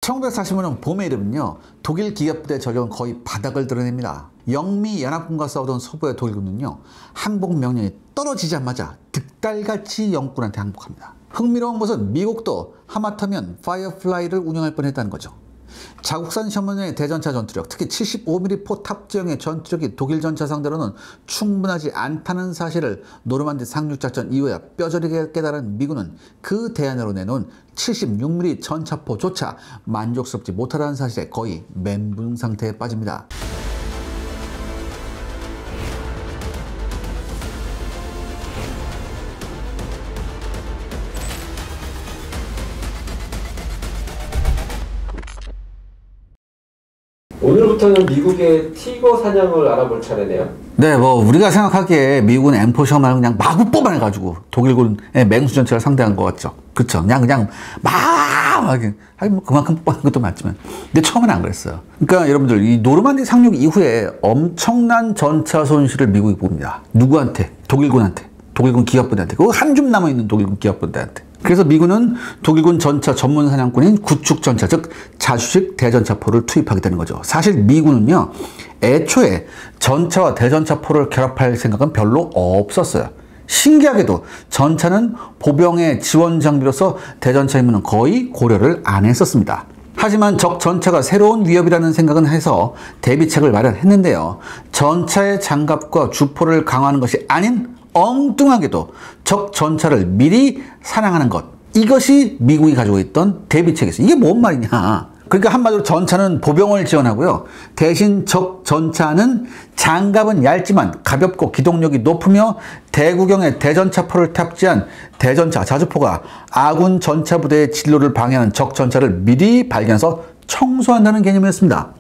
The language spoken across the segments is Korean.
1945년 봄의 이름은요, 독일 기갑부대 전력은 거의 바닥을 드러냅니다. 영미 연합군과 싸우던 서부의 독일군은요, 항복 명령이 떨어지자마자 득달같이 영국군한테 항복합니다. 흥미로운 것은 미국도 하마터면 파이어플라이를 운영할 뻔했다는 거죠. 자국산 셔먼의 대전차 전투력, 특히 75mm 포 탑재형의 전투력이 독일 전차 상대로는 충분하지 않다는 사실을 노르만디 상륙작전 이후에 뼈저리게 깨달은 미군은 그 대안으로 내놓은 76mm 전차포조차 만족스럽지 못하다는 사실에 거의 멘붕 상태에 빠집니다. 오늘부터는 미국의 티거 사냥을 알아볼 차례네요. 네, 우리가 생각하기에 미국은 M4 셔먼을 그냥 마구 뽑아내가지고 독일군의 맹수 전차를 상대한 것 같죠. 그쵸? 그냥 하긴 그만큼 뽑아낸 것도 맞지만. 근데 처음에는 안 그랬어요. 그러니까 여러분들, 이 노르만디 상륙 이후에 엄청난 전차 손실을 미국이 봅니다. 누구한테? 독일군한테. 독일군 기갑부대한테. 그거 한 줌 남아있는 독일군 기갑부대한테. 그래서 미군은 독일군 전차 전문 사냥꾼인 구축 전차, 즉 자주식 대전차포를 투입하게 되는 거죠. 사실 미군은요, 애초에 전차와 대전차포를 결합할 생각은 별로 없었어요. 신기하게도 전차는 보병의 지원 장비로서 대전차 임무는 거의 고려를 안 했었습니다. 하지만 적 전차가 새로운 위협이라는 생각은 해서 대비책을 마련했는데요. 전차의 장갑과 주포를 강화하는 것이 아닌 엉뚱하게도 적 전차를 미리 사냥하는 것, 이것이 미국이 가지고 있던 대비책이었어요. 이게 뭔 말이냐. 그러니까 한마디로 전차는 보병을 지원하고요, 대신 적 전차는 장갑은 얇지만 가볍고 기동력이 높으며 대구경의 대전차포를 탑재한 대전차 자주포가 아군 전차 부대의 진로를 방해하는 적 전차를 미리 발견해서 청소한다는 개념이었습니다.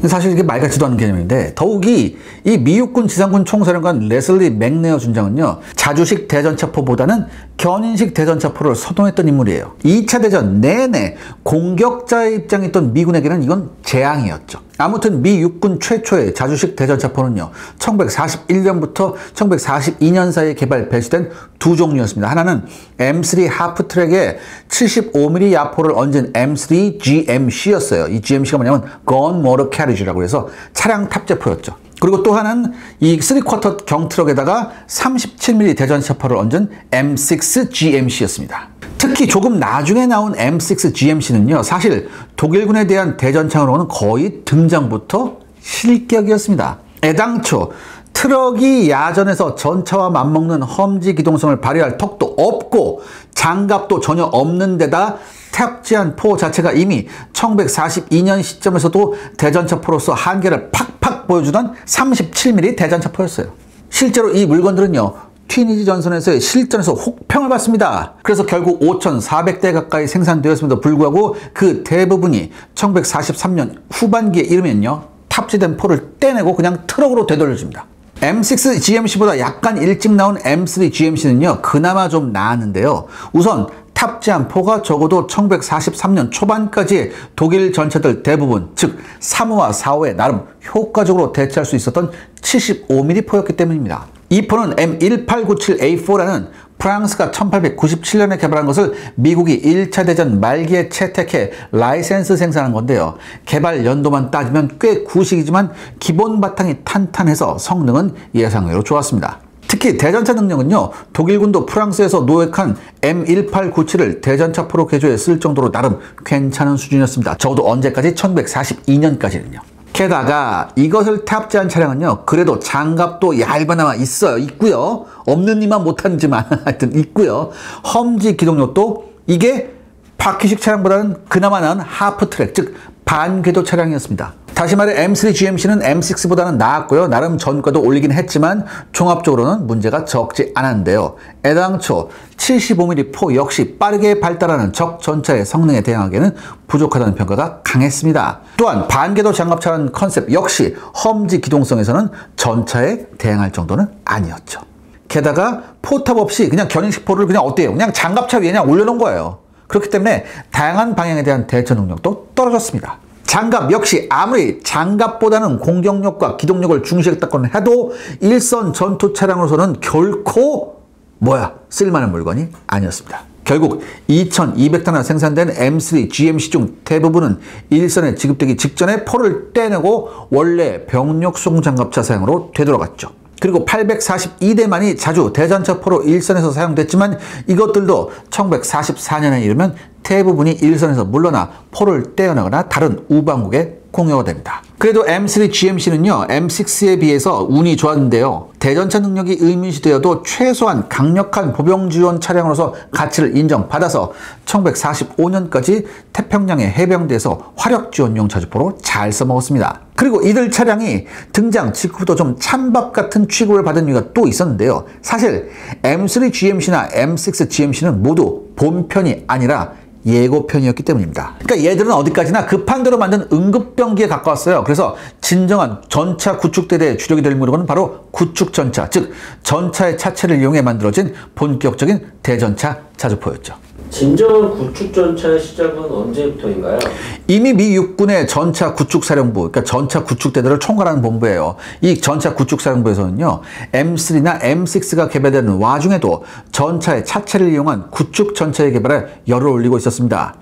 사실 이게 말 같지도 않은 개념인데, 더욱이 이 미육군 지상군 총사령관 레슬리 맥네어 중장은요, 자주식 대전차포보다는 견인식 대전차포를 선호했던 인물이에요. 2차 대전 내내 공격자의 입장에 있던 미군에게는 이건 재앙이었죠. 아무튼 미 육군 최초의 자주식 대전차포는요, 1941년부터 1942년 사이에 개발 배치된 두 종류였습니다. 하나는 M3 하프트랙에 75mm 야포를 얹은 M3 GMC였어요. 이 GMC가 뭐냐면 Gun Motor Carriage라고 해서 차량 탑재포였죠. 그리고 또 하나는 이 3쿼터 경트럭에다가 37mm 대전차포를 얹은 M6 GMC였습니다. 특히 조금 나중에 나온 M6 GMC는요, 사실 독일군에 대한 대전창으로는 거의 등장부터 실격이었습니다. 애당초 트럭이 야전에서 전차와 맞먹는 험지 기동성을 발휘할 턱도 없고 장갑도 전혀 없는 데다 탑재한 포 자체가 이미 1942년 시점에서도 대전차포로서 한계를 팍팍 보여주던 37mm 대전차포였어요. 실제로 이 물건들은요, 튀니지 전선에서의 실전에서 혹평을 받습니다. 그래서 결국 5,400대 가까이 생산되었음에도 불구하고 그 대부분이 1943년 후반기에 이르면요, 탑재된 포를 떼내고 그냥 트럭으로 되돌려줍니다. M6 GMC보다 약간 일찍 나온 M3 GMC는요, 그나마 좀 나았는데요. 우선 탑재한 포가 적어도 1943년 초반까지 독일 전차들 대부분, 즉 3호와 4호에 나름 효과적으로 대체할 수 있었던 75mm 포였기 때문입니다. 이 포는 M1897A4라는 프랑스가 1897년에 개발한 것을 미국이 1차 대전 말기에 채택해 라이센스 생산한 건데요. 개발 연도만 따지면 꽤 구식이지만 기본 바탕이 탄탄해서 성능은 예상외로 좋았습니다. 특히 대전차 능력은요, 독일군도 프랑스에서 노획한 M1897을 대전차포로 개조해 쓸 정도로 나름 괜찮은 수준이었습니다. 적어도 언제까지? 1942년까지는요. 게다가 이것을 탑재한 차량은요, 그래도 장갑도 얇아나마 있고요. 없는 이만 못하지만 하여튼 있고요. 험지 기동력도 이게 바퀴식 차량보다는 그나마 나은 하프트랙, 즉 반궤도 차량이었습니다. 다시 말해 M3 GMC는 M6보다는 나았고요. 나름 전과도 올리긴 했지만 종합적으로는 문제가 적지 않았는데요. 애당초 75mm 포 역시 빠르게 발달하는 적 전차의 성능에 대항하기에는 부족하다는 평가가 강했습니다. 또한 반궤도 장갑차라는 컨셉 역시 험지 기동성에서는 전차에 대항할 정도는 아니었죠. 게다가 포탑 없이 그냥 견인식 포를 그냥 어때요? 그냥 장갑차 위에 그냥 올려놓은 거예요. 그렇기 때문에 다양한 방향에 대한 대처 능력도 떨어졌습니다. 장갑 역시 아무리 장갑보다는 공격력과 기동력을 중시했다고 해도 일선 전투 차량으로서는 결코 뭐야, 쓸만한 물건이 아니었습니다. 결국 2,200탄이나 생산된 M3 GMC 중 대부분은 일선에 지급되기 직전에 포를 떼내고 원래 병력수송 장갑차 사용으로 되돌아갔죠. 그리고 842대만이 자주 대전차 포로 일선에서 사용됐지만 이것들도 1944년에 이르면 대부분이 일선에서 물러나 포를 떼어나거나 다른 우방국에 공여가 됩니다. 그래도 M3 GMC는요, M6에 비해서 운이 좋았는데요. 대전차 능력이 의문시되어도 최소한 강력한 보병 지원 차량으로서 가치를 인정받아서 1945년까지 태평양의 해병대에서 화력 지원용 자주포로 잘 써먹었습니다. 그리고 이들 차량이 등장 직후부터 좀 찬밥 같은 취급을 받은 이유가 또 있었는데요. 사실 M3 GMC나 M6 GMC는 모두 본편이 아니라 예고편이었기 때문입니다. 그러니까 얘들은 어디까지나 급한 대로 만든 응급병기에 가까웠어요. 그래서 진정한 전차 구축대대의 주력이 될 물건은 바로 구축전차, 즉 전차의 차체를 이용해 만들어진 본격적인 대전차 자주포였죠. 진정한 구축전차의 시작은 언제부터인가요? 이미 미 육군의 전차 구축사령부, 그러니까 전차 구축대대를 총괄하는 본부예요. 이 전차 구축사령부에서는요, M3나 M6가 개발되는 와중에도 전차의 차체를 이용한 구축전차의 개발에 열을 올리고 있었습니다.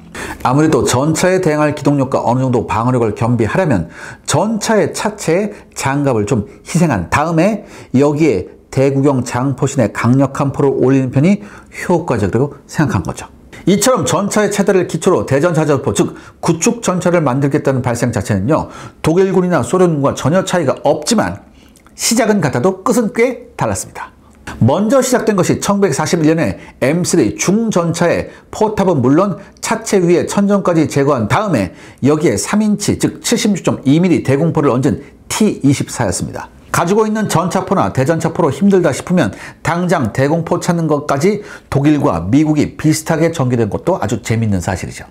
아무래도 전차에 대응할 기동력과 어느 정도 방어력을 겸비하려면 전차의 차체에 장갑을 좀 희생한 다음에 여기에 대구경 장포신의 강력한 포를 올리는 편이 효과적이라고 생각한 거죠. 이처럼 전차의 체대를 기초로 대전차 자주포, 즉 구축 전차를 만들겠다는 발상 자체는요, 독일군이나 소련군과 전혀 차이가 없지만 시작은 같아도 끝은 꽤 달랐습니다. 먼저 시작된 것이 1941년에 M3 중전차의 포탑은 물론 차체 위에 천정까지 제거한 다음에 여기에 3인치 즉 76.2mm 대공포를 얹은 T-24였습니다. 가지고 있는 전차포나 대전차포로 힘들다 싶으면 당장 대공포 찾는 것까지 독일과 미국이 비슷하게 전개된 것도 아주 재밌는 사실이죠.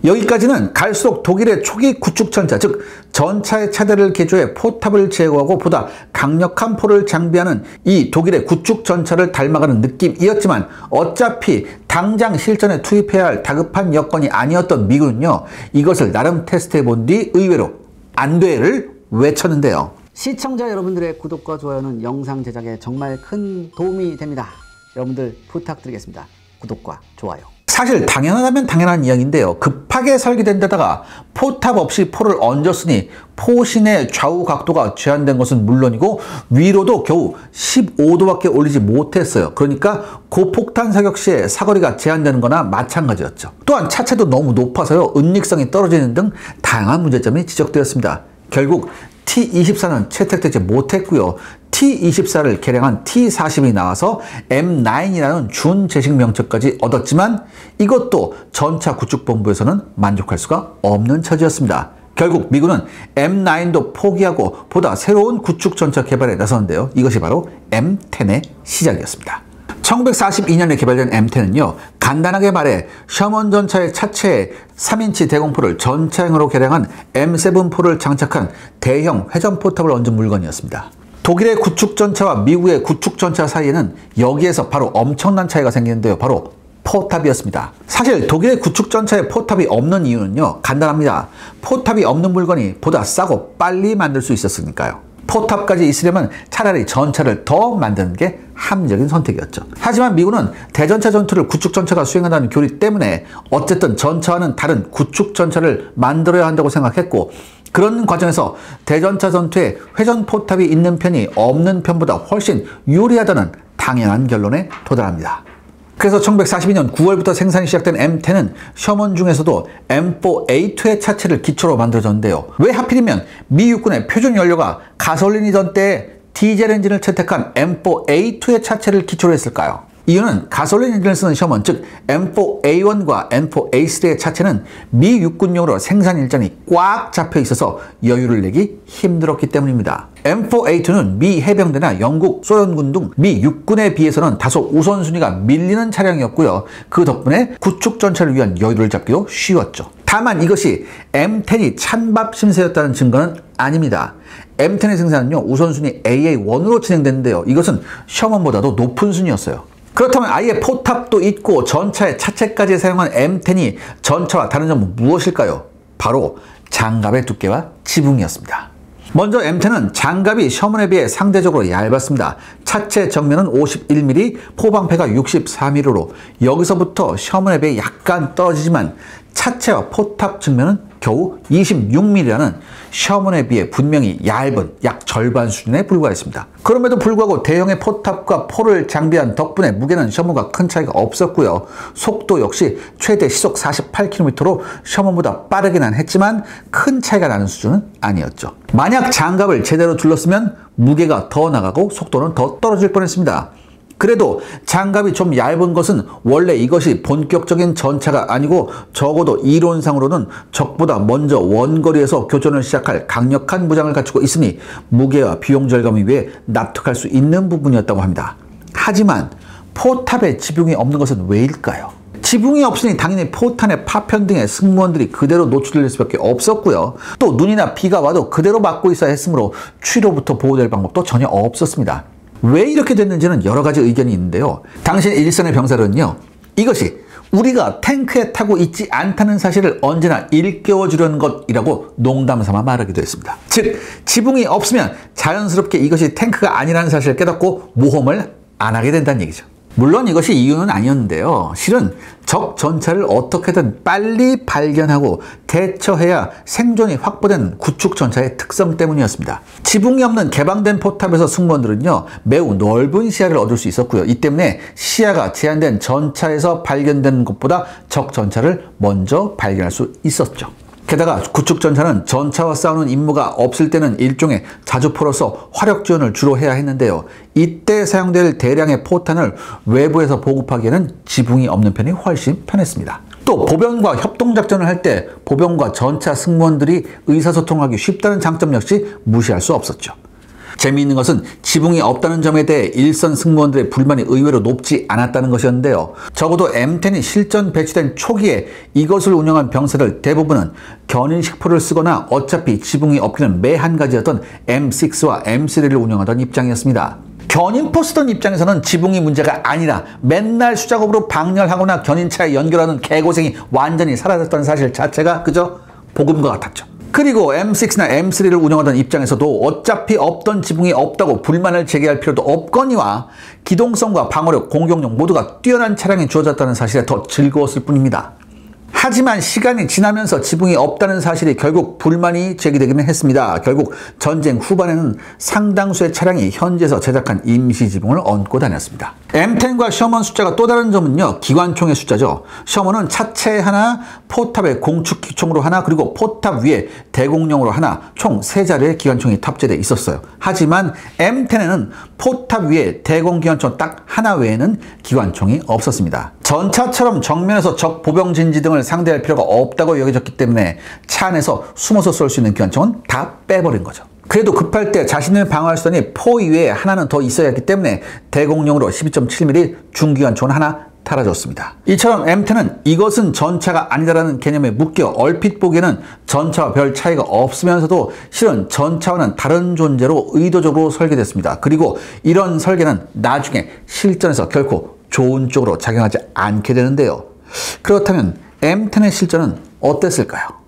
여기까지는 갈수록 독일의 초기 구축전차, 즉 전차의 차대를 개조해 포탑을 제거하고 보다 강력한 포를 장비하는 이 독일의 구축전차를 닮아가는 느낌이었지만 어차피 당장 실전에 투입해야 할 다급한 여건이 아니었던 미국은요, 이것을 나름 테스트해본 뒤 의외로 안 돼를 외쳤는데요. 시청자 여러분들의 구독과 좋아요는 영상 제작에 정말 큰 도움이 됩니다. 여러분들 부탁드리겠습니다. 구독과 좋아요. 사실 당연하다면 당연한 이야기인데요. 급하게 설계된 데다가 포탑 없이 포를 얹었으니 포신의 좌우 각도가 제한된 것은 물론이고 위로도 겨우 15도밖에 올리지 못했어요. 그러니까 고폭탄 사격 시에 사거리가 제한되는 거나 마찬가지였죠. 또한 차체도 너무 높아서요, 은닉성이 떨어지는 등 다양한 문제점이 지적되었습니다. 결국 T-24는 채택되지 못했고요. T-24를 개량한 T-40이 나와서 M9이라는 준제식 명칭까지 얻었지만 이것도 전차 구축본부에서는 만족할 수가 없는 처지였습니다. 결국 미군은 M9도 포기하고 보다 새로운 구축 전차 개발에 나섰는데요. 이것이 바로 M10의 시작이었습니다. 1942년에 개발된 M10은요, 간단하게 말해 셔먼 전차의 차체에 3인치 대공포를 전차형으로 개량한 M7포를 장착한 대형 회전포탑을 얹은 물건이었습니다. 독일의 구축전차와 미국의 구축전차 사이에는 여기에서 바로 엄청난 차이가 생기는데요. 바로 포탑이었습니다. 사실 독일의 구축전차에 포탑이 없는 이유는요, 간단합니다. 포탑이 없는 물건이 보다 싸고 빨리 만들 수 있었으니까요. 포탑까지 있으려면 차라리 전차를 더 만드는 게 합리적인 선택이었죠. 하지만 미군은 대전차 전투를 구축전차가 수행한다는 교리 때문에 어쨌든 전차와는 다른 구축전차를 만들어야 한다고 생각했고, 그런 과정에서 대전차 전투에 회전포탑이 있는 편이 없는 편보다 훨씬 유리하다는 당연한 결론에 도달합니다. 그래서 1942년 9월부터 생산이 시작된 M10은 셔먼 중에서도 M4A2의 차체를 기초로 만들어졌는데요. 왜 하필이면 미 육군의 표준 연료가 가솔린이던 때에 디젤 엔진을 채택한 M4A2의 차체를 기초로 했을까요? 이유는 가솔린 엔진을 쓰는 셔먼, 즉 M4A1과 M4A3의 차체는 미 육군용으로 생산 일정이 꽉 잡혀 있어서 여유를 내기 힘들었기 때문입니다. M4A2는 미 해병대나 영국, 소련군 등 미 육군에 비해서는 다소 우선순위가 밀리는 차량이었고요. 그 덕분에 구축 전차를 위한 여유를 잡기도 쉬웠죠. 다만 이것이 M10이 찬밥 심세였다는 증거는 아닙니다. M10의 생산은요, 우선순위 AA1으로 진행됐는데요. 이것은 셔먼보다도 높은 순위였어요. 그렇다면 아예 포탑도 있고 전차의 차체까지 사용한 M10이 전차와 다른 점은 무엇일까요? 바로 장갑의 두께와 지붕이었습니다. 먼저 M10은 장갑이 셔먼에 비해 상대적으로 얇았습니다. 차체 정면은 51mm, 포방패가 64mm로 여기서부터 셔먼에 비해 약간 떨어지지만 차체와 포탑 측면은 겨우 26mm라는 셔먼에 비해 분명히 얇은 약 절반 수준에 불과했습니다. 그럼에도 불구하고 대형의 포탑과 포를 장비한 덕분에 무게는 셔먼과 큰 차이가 없었고요. 속도 역시 최대 시속 48km로 셔먼보다 빠르기는 했지만 큰 차이가 나는 수준은 아니었죠. 만약 장갑을 제대로 둘렀으면 무게가 더 나가고 속도는 더 떨어질 뻔했습니다. 그래도 장갑이 좀 얇은 것은 원래 이것이 본격적인 전차가 아니고 적어도 이론상으로는 적보다 먼저 원거리에서 교전을 시작할 강력한 무장을 갖추고 있으니 무게와 비용 절감을 위해 납득할 수 있는 부분이었다고 합니다. 하지만 포탑에 지붕이 없는 것은 왜일까요? 지붕이 없으니 당연히 포탄의 파편 등의 승무원들이 그대로 노출될 수밖에 없었고요. 또 눈이나 비가 와도 그대로 막고 있어야 했으므로 추위로부터 보호될 방법도 전혀 없었습니다. 왜 이렇게 됐는지는 여러 가지 의견이 있는데요. 당시 일선의 병사들은요, 이것이 우리가 탱크에 타고 있지 않다는 사실을 언제나 일깨워 주려는 것이라고 농담삼아 말하기도 했습니다. 즉, 지붕이 없으면 자연스럽게 이것이 탱크가 아니라는 사실을 깨닫고 모험을 안 하게 된다는 얘기죠. 물론 이것이 이유는 아니었는데요. 실은 적 전차를 어떻게든 빨리 발견하고 대처해야 생존이 확보된 구축 전차의 특성 때문이었습니다. 지붕이 없는 개방된 포탑에서 승무원들은요, 매우 넓은 시야를 얻을 수 있었고요. 이 때문에 시야가 제한된 전차에서 발견되는 것보다 적 전차를 먼저 발견할 수 있었죠. 게다가 구축 전차는 전차와 싸우는 임무가 없을 때는 일종의 자주포로서 화력 지원을 주로 해야 했는데요. 이때 사용될 대량의 포탄을 외부에서 보급하기에는 지붕이 없는 편이 훨씬 편했습니다. 또 보병과 협동작전을 할 때 보병과 전차 승무원들이 의사소통하기 쉽다는 장점 역시 무시할 수 없었죠. 재미있는 것은 지붕이 없다는 점에 대해 일선 승무원들의 불만이 의외로 높지 않았다는 것이었는데요. 적어도 M10이 실전 배치된 초기에 이것을 운영한 병사들 대부분은 견인식포를 쓰거나 어차피 지붕이 없기는 매 한 가지였던 M6와 M3를 운영하던 입장이었습니다. 견인포 쓰던 입장에서는 지붕이 문제가 아니라 맨날 수작업으로 방열하거나 견인차에 연결하는 개고생이 완전히 사라졌다는 사실 자체가 그저 복음과 같았죠. 그리고 M6나 M3를 운영하던 입장에서도 어차피 없던 지붕이 없다고 불만을 제기할 필요도 없거니와 기동성과 방어력, 공격력 모두가 뛰어난 차량이 주어졌다는 사실에 더 즐거웠을 뿐입니다. 하지만 시간이 지나면서 지붕이 없다는 사실이 결국 불만이 제기되기는 했습니다. 결국 전쟁 후반에는 상당수의 차량이 현지에서 제작한 임시 지붕을 얹고 다녔습니다. M10과 셔먼 숫자가 또 다른 점은요, 기관총의 숫자죠. 셔먼은 차체에 하나, 포탑에 공축기총으로 하나, 그리고 포탑 위에 대공령으로 하나, 총 3자리의 기관총이 탑재되어 있었어요. 하지만 M10에는 포탑 위에 대공기관총 딱 하나 외에는 기관총이 없었습니다. 전차처럼 정면에서 적 보병 진지 등을 상대할 필요가 없다고 여겨졌기 때문에 차 안에서 숨어서 쏠 수 있는 기관총은 다 빼버린 거죠. 그래도 급할 때 자신을 방어할 수 있는 포 이외에 하나는 더 있어야 했기 때문에 대공령으로 12.7mm 중기관총을 하나 달아줬습니다. 이처럼 M10은 이것은 전차가 아니다라는 개념에 묶여 얼핏 보기에는 전차와 별 차이가 없으면서도 실은 전차와는 다른 존재로 의도적으로 설계됐습니다. 그리고 이런 설계는 나중에 실전에서 결코 좋은 쪽으로 작용하지 않게 되는데요. 그렇다면 M10의 실전은 어땠을까요?